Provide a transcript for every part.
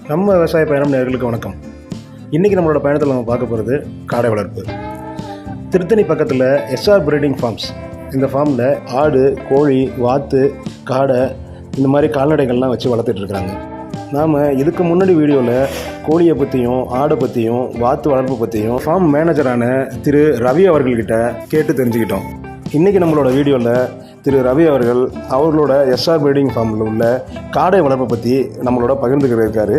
நம்ம விவசாய பயணம் நேயர்களுக்கு வணக்கம். இன்றைக்கி நம்மளோட பயணத்தில் நம்ம பார்க்க போகிறது காடை வளர்ப்பு. திருத்தணி பக்கத்தில் எஸ்ஆர் பிரீடிங் ஃபார்ம்ஸ். இந்த ஃபார்மில் ஆடு, கோழி, வாத்து, காடை இந்த மாதிரி கால்நடைகள்லாம் வச்சு வளர்த்துட்ருக்குறாங்க. நாம் இதுக்கு முன்னாடி வீடியோவில் கோழியை பற்றியும் ஆடை பற்றியும் வாத்து வளர்ப்பு பற்றியும் ஃபார்ம் மேனேஜரான திரு ரவி அவர்கள்கிட்ட கேட்டு தெரிஞ்சுக்கிட்டோம். இன்றைக்கி நம்மளோட வீடியோவில் திரு ரவி அவர்கள் அவர்களோட எஸ்ஆர் பிரீடிங் ஃபார்மில் உள்ள காடை வளர்ப்பை பற்றி நம்மளோட பகிர்ந்துக்கிட்டு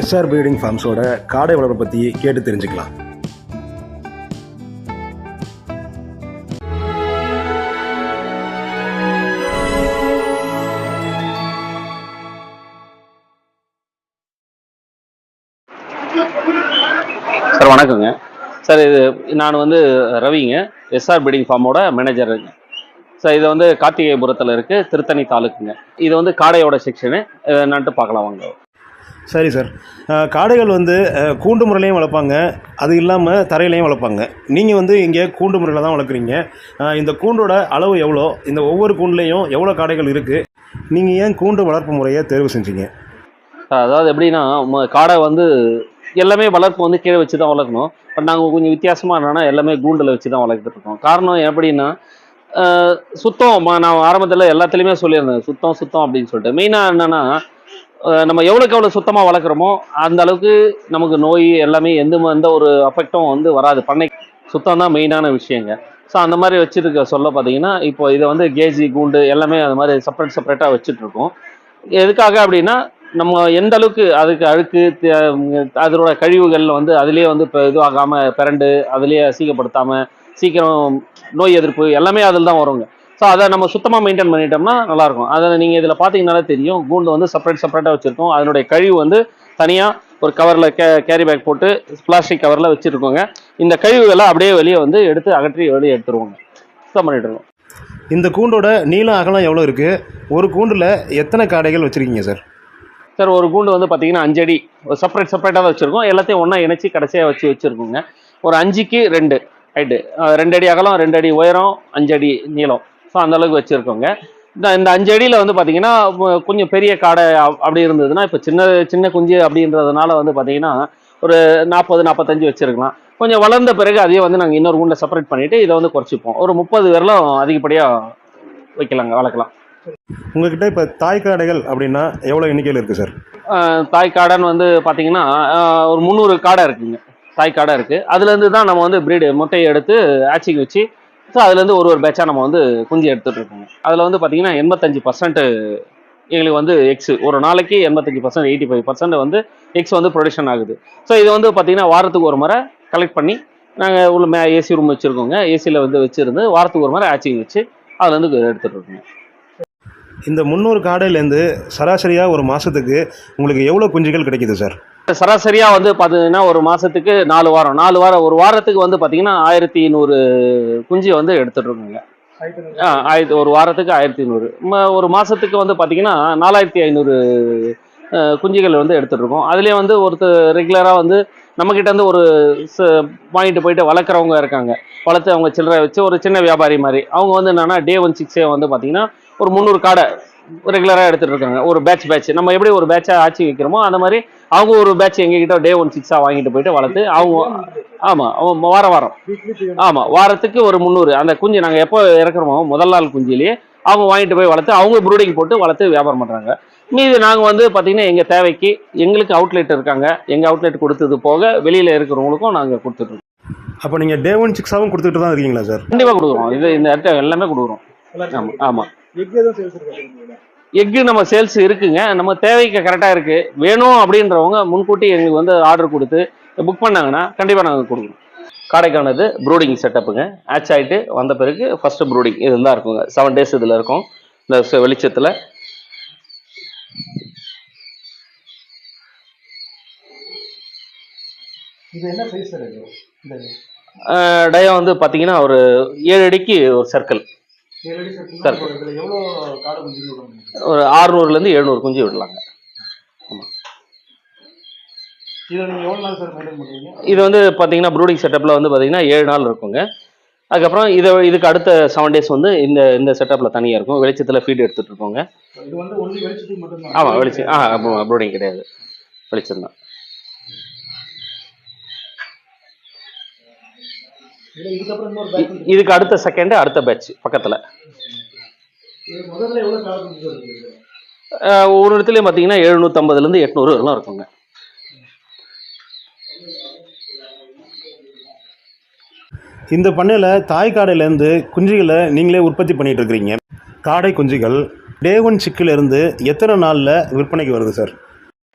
எஸ்ஆர் பிரீடிங் ஃபார்ம்ஸோட காடை வளர்ப்பை பற்றி கேட்டு தெரிஞ்சுக்கலாம். சார் வணக்கங்க சார். இது நான் ரவிங்க, எஸ்ஆர் பிரீடிங் ஃபார்மோட மேனேஜருங்க சார். இது கார்த்திகைபுரத்தில் இருக்குது, திருத்தணி தாலுக்குங்க. இது காடையோட செக்ஷனு என்னன்ட்டு பார்க்கலாம் வாங்க. சரி சார், காடைகள் கூண்டு முறையிலையும் வளர்ப்பாங்க, அது இல்லாமல் தரையிலையும் வளர்ப்பாங்க. நீங்கள் இங்கே கூண்டு முறையில் தான் வளர்க்குறீங்க. இந்த கூண்டோட அளவு எவ்வளோ, இந்த ஒவ்வொரு கூண்டுலேயும் எவ்வளோ காடைகள் இருக்குது, நீங்கள் ஏன் கூண்டு வளர்ப்பு முறையை தேர்வு செஞ்சீங்க? அதாவது எப்படின்னா, காடை எல்லாமே வளர்ப்பு கீழே வச்சு தான் வளர்க்கணும். பட் நாங்கள் கொஞ்சம் வித்தியாசமாக என்னன்னா எல்லாமே கூண்டில் வச்சு தான் வளர்த்துட்டு இருக்கோம். காரணம் எப்படின்னா, சுத்தம். நான் ஆரம்பத்தில் எல்லாத்துலேயுமே சொல்லியிருந்தேன், சுத்தம் அப்படின்னு சொல்லிட்டு. மெயினாக என்னென்னா, நம்ம எவ்வளோக்கு எவ்வளோ சுத்தமாக வளர்க்குறோமோ அந்த அளவுக்கு நமக்கு நோய் எல்லாமே எந்த ஒரு அஃபெக்டும் வராது. பண்ணை சுத்தம் தான் மெயினான விஷயங்க. ஸோ அந்த மாதிரி வச்சுருக்க சொல்ல பார்த்தீங்கன்னா, இப்போ இதை கேஜி கூண்டு எல்லாமே அது மாதிரி செப்பரேட்டாக வச்சுட்ருக்கோம். எதுக்காக அப்படின்னா, நம்ம எந்த அளவுக்கு அதுக்கு அழுக்கு அதோட கழிவுகள் அதுலேயே இப்போ இதுவாகாமல் பிறண்டு அதுலேயே அசிங்கப்படுத்தாமல் சீக்கிரம் நோய் எதிர்ப்பு எல்லாமே அதில் தான் வருங்க. ஸோ அதை நம்ம சுத்தமாக மெயின்டைன் பண்ணிட்டோம்னா நல்லாயிருக்கும். அதை நீங்கள் இதில் பார்த்தீங்கன்னாலே தெரியும், கூண்டு செப்பரேட்டாக வச்சுருக்கோம். அதனுடைய கழிவு தனியாக ஒரு கவரில் கேரி பேக் போட்டு பிளாஸ்டிக் கவரில் வச்சுருக்கோங்க. இந்த கழிவுகளை அப்படியே வெளியே எடுத்து அகற்றி வெளியே எடுத்துருவோங்க. சுத்தம் பண்ணிட்டுருவோம். இந்த கூண்டோட நீளம் அகலம் எவ்வளோ இருக்குது? ஒரு கூண்டில் எத்தனை காடைகள் வச்சுருக்கீங்க சார்? சார், ஒரு கூண்டு பார்த்தீங்கன்னா 5 அடி செப்பரேட்டாக தான் வச்சுருக்கோம். எல்லாத்தையும் ஒன்றா இணைச்சி கடைசியாக வச்சுருக்கோங்க. ஒரு 5க்கு 2 ஹைட்டு, 2 அடி அகலம், 2 அடி உயரம், 5 அடி நீளம். ஸோ அந்தளவுக்கு வச்சுருக்கோங்க. இந்த 5 அடியில் பார்த்தீங்கன்னா கொஞ்சம் பெரிய காடை அப்படி இருந்ததுன்னா, இப்போ சின்ன குஞ்சு அப்படின்றதுனால பார்த்தீங்கன்னா ஒரு 40-45 வச்சுருக்கலாம். கொஞ்சம் வளர்ந்த பிறகு அதையே நாங்கள் இன்னொரு கூண்டை செப்பரேட் பண்ணிவிட்டு இதை குறைச்சிப்போம். ஒரு 30 வரலும் அதிகப்படியாக வைக்கலாங்க, வளர்க்கலாம். உங்ககிட்ட இப்போ தாய் காடைகள் அப்படின்னா எவ்வளோ எண்ணிக்கையில் இருக்குது சார்? தாய் காடைன்னு பார்த்தீங்கன்னா ஒரு 300 காடை இருக்குங்க. தாய் காடை இருக்குது. அதுலேருந்து தான் நம்ம ப்ரீடு முட்டையை எடுத்து ஆச்சிக்கு வச்சு, ஸோ அதுலேருந்து ஒரு பேட்சாக நம்ம குஞ்சு எடுத்துகிட்டு இருக்கோங்க. அதில் பார்த்தீங்கன்னா 85% எங்களுக்கு எக்ஸு ஒரு நாளைக்கு 85%, 85% எக்ஸ் ப்ரொடக்ஷன் ஆகுது. ஸோ இது பார்த்தீங்கன்னா வாரத்துக்கு ஒரு முறை கலெக்ட் பண்ணி நாங்கள் உள்ள ஏசி ரூம் வச்சுருக்கோங்க. ஏசியில் வச்சுருந்து வாரத்துக்கு ஒரு முறை ஆச்சிக்கு வச்சு அதுலேருந்து எடுத்துகிட்டு இருக்கோங்க. இந்த 300 காடையிலேருந்து சராசரியாக ஒரு மாதத்துக்கு உங்களுக்கு எவ்வளோ குஞ்சுகள் கிடைக்குது சார்? சராசரியாக பார்த்தீங்கன்னா ஒரு மாதத்துக்கு 4 வாரம் ஒரு வாரத்துக்கு பார்த்தீங்கன்னா 1100 குஞ்சு எடுத்துட்ருக்கோங்க. ஒரு வாரத்துக்கு 1100, ஒரு மாதத்துக்கு பார்த்தீங்கன்னா 4500 குஞ்சுகள் எடுத்துட்ருக்கோம். அதுலேயே ஒருத்தர் ரெகுலராக நம்மக்கிட்ட ஒரு வாங்கிட்டு போயிட்டு வளர்க்குறவங்க இருக்காங்க. வளர்த்து அவங்க சில்லறை வச்சு ஒரு சின்ன வியாபாரி மாதிரி அவங்க என்னென்னா Day 1 6 பார்த்தீங்கன்னா ஒரு 300 காடை ரெகுலராக எடுத்துகிட்டு இருக்காங்க. ஒரு பேட்ச் நம்ம எப்படி ஒரு பேட்சாக ஆட்சி வைக்கிறோமோ அந்த மாதிரி அவங்க ஒரு பேட்ச் எங்ககிட்ட Day 1 6 வாங்கிட்டு போயிட்டு வளர்த்து அவங்க ஆமாம் வாரம் ஆமாம் வாரத்துக்கு ஒரு 300 அந்த குஞ்சு நாங்கள் எப்போ இறக்குறோமோ முதல் நாள் குஞ்சிலேயே அவங்க வாங்கிட்டு போய் வளர்த்து அவங்க ப்ரூடிங் போட்டு வளர்த்து வியாபாரம் பண்ணுறாங்க. மீது நாங்கள் பார்த்தீங்கன்னா எங்கள் தேவைக்கு எங்களுக்கு அவுட்லெட் இருக்காங்க. எங்கள் அவுட்லெட் கொடுத்தது போக வெளியில் இருக்கிறவங்களுக்கும் நாங்கள் கொடுத்துட்ருக்கோம். அப்போ நீங்கள் Day 1 6 கொடுத்துட்டு தான் இருக்கீங்களா சார்? கண்டிப்பாக கொடுக்குறோம். இந்த இடத்த எல்லாமே கொடுக்குறோம். ஆமாம். எக்கு நம்ம சேல்ஸ் இருக்குங்க. நம்ம தேவைக்கு கரெக்டாக இருக்குது. வேணும் அப்படின்றவங்க முன்கூட்டி எங்களுக்கு ஆர்டர் கொடுத்து புக் பண்ணாங்கன்னா கண்டிப்பாக நாங்கள் கொடுக்குறோம். காடைக்கானது ப்ரூடிங் செட்டப்புங்க. ஆச் ஆகிட்டு வந்த பிறகு ஃபஸ்ட்டு ப்ரூடிங் இதில் தான் இருக்குங்க. 7 days இதில் இருக்கும். இந்த வெளிச்சத்தில் இது என்ன சைஸ் இருக்கு? டயம் பார்த்தீங்கன்னா ஒரு 7 அடிக்கு ஒரு சர்க்கிள். ஒரு 600லேருந்து 700 குஞ்சு விடலாங்க. ஆமாம். இது பார்த்தீங்கன்னா ப்ரூடிங் செட்டப்பில் பார்த்தீங்கன்னா 7 நாள் இருக்குங்க. அதுக்கப்புறம் இதுக்கு அடுத்த 7 days இந்த செட்டப்பில் தனியாக இருக்கும். வெளிச்சத்தில் ஃபீட் எடுத்துகிட்டு இருக்கோங்க. ஆமாம், வெளிச்சம் ப்ரூடிங் கிடையாது. வெளிச்சம். இதுக்கு அடுத்த செகண்ட் அடுத்த பேட்ச் பக்கத்துல ஒரு இடத்துலயும் பாத்தீங்கன்னா 750 இருந்து 800 எல்லாம் இருக்குங்க. இந்த பண்ணையில் தாய் காடையிலேருந்து குஞ்சுகளை நீங்களே உற்பத்தி பண்ணிட்டு இருக்கிறீங்க. காடை குஞ்சுகள் டே 1 சிக்கிலிருந்து எத்தனை நாளில் விற்பனைக்கு வருது சார்?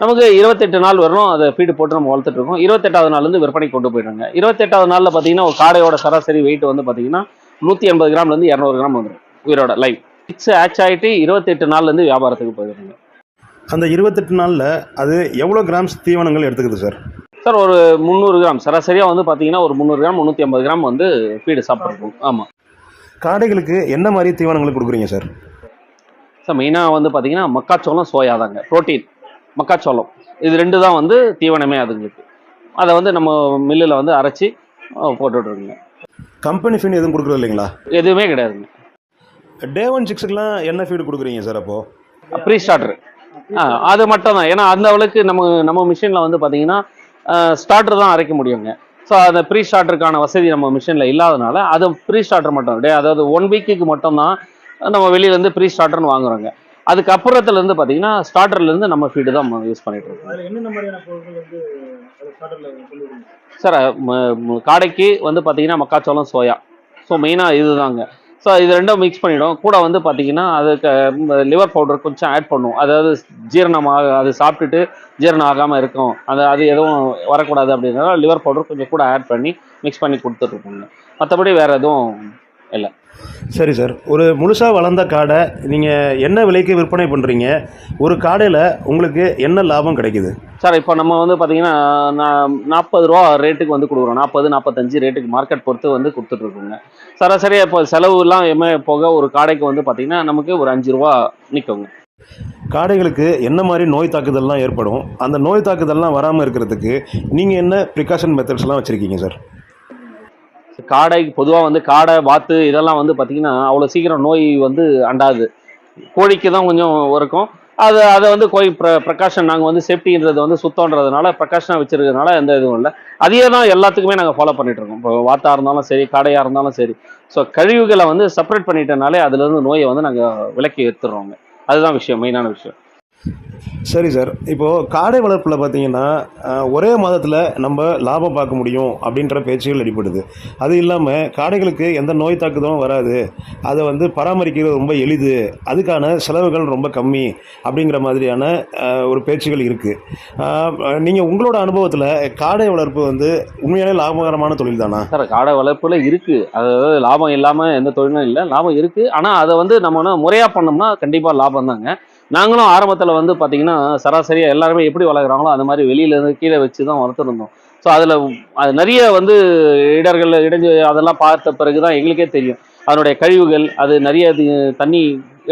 நமக்கு 28 நாள் வரணும். அதை ஃபீடு போட்டு நம்ம வளர்த்துட்டு இருக்கோம். 28வது நாள்லேருந்து விற்பனைக்கு கொண்டு போயிடுறாங்க. 28வது நாளில் பார்த்தீங்கன்னா ஒரு காடையோட சராசரி வெயிட் வந்து பார்த்தீங்கன்னா 180 கிராம்லேருந்து 200 கிராம் வந்துடும் உயிரோட லைவ். ஃபிக்ஸ் ஆச் ஆகிட்டு 28 நாள்லேருந்து வியாபாரத்துக்கு போயிடுறாங்க. அந்த 28 நாளில் அது எவ்வளோ கிராம்ஸ் தீவனங்கள் எடுத்துக்குது சார்? சார் ஒரு 300 கிராம் சராசரியாக வந்து பார்த்தீங்கன்னா ஒரு 300 கிராம் 350 கிராம் வந்து ஃபீடு சாப்பிட்ருக்கோம். ஆமாம். காடைகளுக்கு என்ன மாதிரி தீவனங்கள் கொடுக்குறீங்க சார்? சார் மெயினாக வந்து பார்த்தீங்கன்னா மக்காச்சோளம், சோயா தாங்க ப்ரோட்டீன். மக்காச்சோளம் இது 2 தான் வந்து தீவனமே அதுங்களுக்கு. அதை வந்து நம்ம மில்லில் வந்து அரைச்சி போட்டுட்ருக்குங்க. கம்பெனி ஃபீட் எதுவும் கொடுக்குறது இல்லைங்களா? எதுவுமே கிடையாதுங்க. டே 1 சிக்ஸுக்கெலாம் என்ன ஃபீடு கொடுக்குறீங்க சார்? அப்போது ப்ரீ ஸ்டார்டர் அது மட்டும் தான். ஏன்னா அந்த அளவுக்கு நம்ம மிஷினில் வந்து பார்த்தீங்கன்னா ஸ்டார்டர் தான் அரைக்க முடியுங்க. ஸோ அந்த ப்ரீ ஸ்டார்டருக்கான வசதி நம்ம மிஷினில் இல்லாதனால அது ப்ரீ ஸ்டார்டர் மட்டும் அதாவது 1 வீக்குக்கு மட்டும்தான் நம்ம வெளியிலேருந்து ப்ரீ ஸ்டார்டர்னு வாங்குறோங்க. அதுக்கப்புறத்துலேருந்து பார்த்தீங்கன்னா ஸ்டார்டர்லேருந்து நம்ம ஃபீடு தான் யூஸ் பண்ணிட்டு இருக்கோம். சார் காடைக்கு வந்து பார்த்தீங்கன்னா மக்காச்சோளம், சோயா. ஸோ மெயினாக இது தாங்க. ஸோ இது 2 மிக்ஸ் பண்ணிவிடும். கூட வந்து பார்த்தீங்கன்னா அதுக்கு லிவர் பவுடர் கொஞ்சம் ஆட் பண்ணும். அதாவது ஜீரணமாக அது சாப்பிட்டுட்டு ஜீரணம் ஆகாமல் இருக்கும், அது எதுவும் வரக்கூடாது அப்படின்றனால லிவர் பவுடர் கொஞ்சம் கூட ஆட் பண்ணி மிக்ஸ் பண்ணி கொடுத்துட்ருக்கோங்க. மற்றபடி வேறு எதுவும் இல்லை. சரி சார், ஒரு முழுசாக வளர்ந்த காடை நீங்கள் என்ன விலைக்கு விற்பனை பண்ணுறீங்க? ஒரு காடையில் உங்களுக்கு என்ன லாபம் கிடைக்குது சார்? இப்போ நம்ம வந்து பார்த்தீங்கன்னா 40 ரூபா ரேட்டுக்கு வந்து கொடுக்குறோம். 40, 45 ரேட்டுக்கு மார்க்கெட் பொறுத்து வந்து கொடுத்துட்ருக்குங்க. சராசரியாக இப்போ செலவுலாம் போக ஒரு காடைக்கு வந்து பார்த்தீங்கன்னா நமக்கு ஒரு 5 ரூபா நிற்குங்க. காடைகளுக்கு என்ன மாதிரி நோய் தாக்குதல்லாம் ஏற்படும்? அந்த நோய் தாக்குதல்லாம் வராமல் இருக்கிறதுக்கு நீங்கள் என்ன ப்ரிகாஷன் மெத்தட்ஸ்லாம் வச்சுருக்கீங்க சார்? காடைக்கு பொதுவாக வந்து காடை, வாத்து இதெல்லாம் வந்து பார்த்தீங்கன்னா அவ்வளோ சீக்கிரம் நோய் வந்து அண்டாது. கோழிக்கு தான் கொஞ்சம் இருக்கும். அதை வந்து கோழி ப்ரிகாஷன் நாங்கள் வந்து சேஃப்டின்றது வந்து சுத்தம்ன்றதுனால ப்ரிகாஷனாக வச்சுருக்கிறதுனால எந்த இதுவும் இல்லை. அதையே தான் எல்லாத்துக்குமே நாங்கள் ஃபாலோ பண்ணிகிட்டு இருக்கோம். இப்போ வாத்தாக இருந்தாலும் சரி, காடையாக இருந்தாலும் சரி. ஸோ கழிவுகளை வந்து செப்பரேட் பண்ணிட்டனாலே அதுலேருந்து நோயை வந்து நாங்கள் விலக்கி எடுத்துடுறோங்க. அதுதான் விஷயம், மெயினான விஷயம். சரி சார், இப்போது காடை வளர்ப்பில் பார்த்தீங்கன்னா ஒரே மாதத்தில் நம்ம லாபம் பார்க்க முடியும் அப்படின்ற பேச்சுகள் அடிப்படுது. அது இல்லாமல் காடைகளுக்கு எந்த நோய் தாக்குதலும் வராது, அதை வந்து பராமரிக்கிறது ரொம்ப எளிது, அதுக்கான செலவுகள் ரொம்ப கம்மி அப்படிங்கிற மாதிரியான ஒரு பேச்சுகள் இருக்குது. நீங்கள் உங்களோட அனுபவத்தில் காடை வளர்ப்பு வந்து உண்மையாலே லாபகரமான தொழில் தானா? சார் காடை வளர்ப்பில் இருக்குது. அதாவது லாபம் இல்லாமல் எந்த தொழிலும் இல்லை, லாபம் இருக்குது. ஆனால் அதை வந்து நம்ம முறையாக பண்ணோம்னா கண்டிப்பாக லாபம் தாங்க. நாங்களும் ஆரம்பத்தில் வந்து பார்த்தீங்கன்னா சராசரியாக எல்லாருமே எப்படி வளர்க்குறாங்களோ அந்த மாதிரி வெளியிலேருந்து கீழே வச்சு தான் வளர்த்துருந்தோம். ஸோ அதில் அது நிறைய வந்து இடைஞ்சு அதெல்லாம் பார்த்த பிறகு தான் எங்களுக்கே தெரியும் அதனுடைய கழிவுகள். அது நிறைய தண்ணி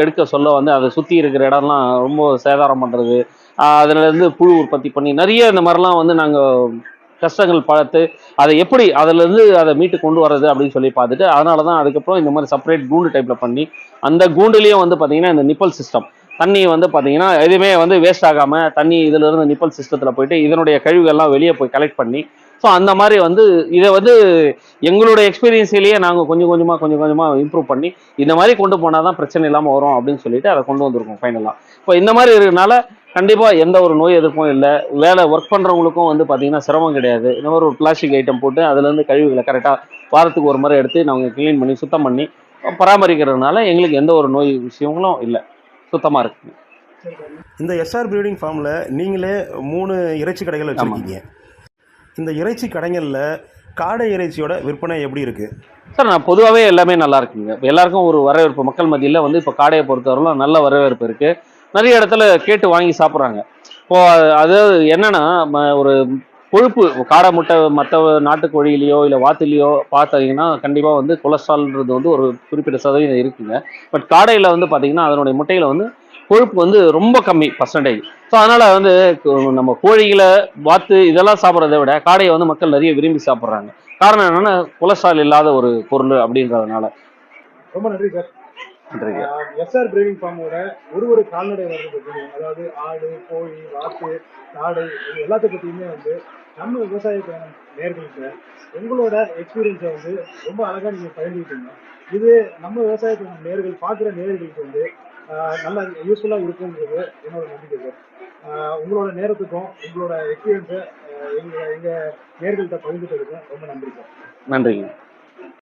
எடுக்க சொல்ல வந்து அதை சுற்றி இருக்கிற இடம்லாம் ரொம்ப சேதாரம் பண்ணுறது, அதுலேருந்து புழு உற்பத்தி பண்ணி நிறைய இந்த மாதிரிலாம் வந்து நாங்கள் கஷ்டங்கள் பார்த்து அதை எப்படி அதிலேருந்து அதை மீட்டு கொண்டு வர்றது அப்படின்னு சொல்லி பார்த்துட்டு அதனால தான் அதுக்கப்புறம் இந்த மாதிரி செப்பரேட் கூண்டு டைப்பில் பண்ணி அந்த கூண்டுலேயும் வந்து பார்த்தீங்கன்னா இந்த நிப்பல் சிஸ்டம் தண்ணி வந்து பார்த்தீங்கன்னா எதுவுமே வந்து வேஸ்ட் ஆகாமல் தண்ணி இதிலிருந்து நிப்பல் சிஸ்டத்தில் போயிட்டு இதனுடைய கழிவுகள்லாம் வெளியே போய் கலெக்ட் பண்ணி ஸோ அந்த மாதிரி வந்து இதை வந்து எங்களுடைய எக்ஸ்பீரியன்ஸ்லேயே நாங்கள் கொஞ்சம் கொஞ்சமாக இம்ப்ரூவ் பண்ணி இந்த மாதிரி கொண்டு போனால் தான் பிரச்சனை இல்லாமல் வரும் அப்படின்னு சொல்லிட்டு அதை கொண்டு வந்திருக்கோம் ஃபைனலாக. இப்போ இந்த மாதிரி இருக்கிறதுனால கண்டிப்பாக எந்த ஒரு நோய் எதுக்கும் இல்லை. வேலை ஒர்க் பண்ணுறவங்களுக்கும் வந்து பார்த்தீங்கன்னா சிரமம் கிடையாது. இந்த மாதிரி ஒரு பிளாஸ்டிக் ஐட்டம் போட்டு அதுலேருந்து கழிவுகளை கரெக்டாக வாரத்துக்கு ஒரு முறை எடுத்து நாங்கள் க்ளீன் பண்ணி சுத்தம் பண்ணி பராமரிக்கிறதுனால எங்களுக்கு எந்த ஒரு நோய் விஷயங்களும் இல்லை, சுத்தமாக இருக்குங்க. இந்த எஸ்ஆர் ப்ரீடிங் ஃபார்மில் நீங்களே 3 இறைச்சி கடைகள் வச்சுருக்கீங்க. இந்த இறைச்சி கடைகளில் காடை இறைச்சியோட விற்பனை எப்படி இருக்குது சார்? நான் பொதுவாகவே எல்லாமே நல்லா இருக்குங்க. இப்போ எல்லாருக்கும் ஒரு வரவேற்பு மக்கள் மத்தியில் வந்து இப்போ காடையை பொறுத்தவரைக்கும் நல்ல வரவேற்பு இருக்குது. நிறைய இடத்துல கேட்டு வாங்கி சாப்பிட்றாங்க. இப்போது அதாவது என்னென்னா ஒரு கொழுப்பு காடை முட்டை மற்ற நாட்டுக்கோழியிலையோ இல்லை வாத்துலேயோ பார்த்தீங்கன்னா கண்டிப்பாக வந்து கொலஸ்ட்ரால்ன்றது வந்து ஒரு குறிப்பிட்ட சதவீதம் இருக்குங்க. பட் காடையில் வந்து பார்த்தீங்கன்னா அதனுடைய முட்டையில் வந்து கொழுப்பு வந்து ரொம்ப கம்மி பர்சன்டேஜ். ஸோ அதனால் வந்து நம்ம கோழிகளை வாத்து இதெல்லாம் சாப்பிட்றத விட காடையை வந்து மக்கள் நிறைய விரும்பி சாப்பிட்றாங்க. காரணம் என்னென்னா கொலஸ்ட்ரால் இல்லாத ஒரு பொருள் அப்படின்றதுனால. ரொம்ப நன்றி சார். நன்றிங்க. எஸ்ஆர் பிரீடிங் ஃபார்மோட ஒரு கால்நடை வர்றதை பற்றியும், அதாவது ஆடு, கோழி, வாத்து, காடை, இது எல்லாத்த பற்றியுமே வந்து நம்ம விவசாய நேயர்கள்கிட்ட உங்களோட எக்ஸ்பீரியன்ஸை வந்து ரொம்ப அழகாக நீங்கள் பகிர்ந்துக்கிட்டீங்க. இது நம்ம விவசாயத்தை நேயர்கள் பார்க்குற நேயர்களுக்கு வந்து நல்ல யூஸ்ஃபுல்லாக இருக்குங்கிறது என்னோட நம்பிக்கை சார். உங்களோட நேரத்துக்கும் உங்களோட எக்ஸ்பீரியன்ஸை எங்கள் நேயர்கள்கிட்ட பகிர்ந்துட்டதுக்கும் ரொம்ப நன்றி சார். நன்றிங்க.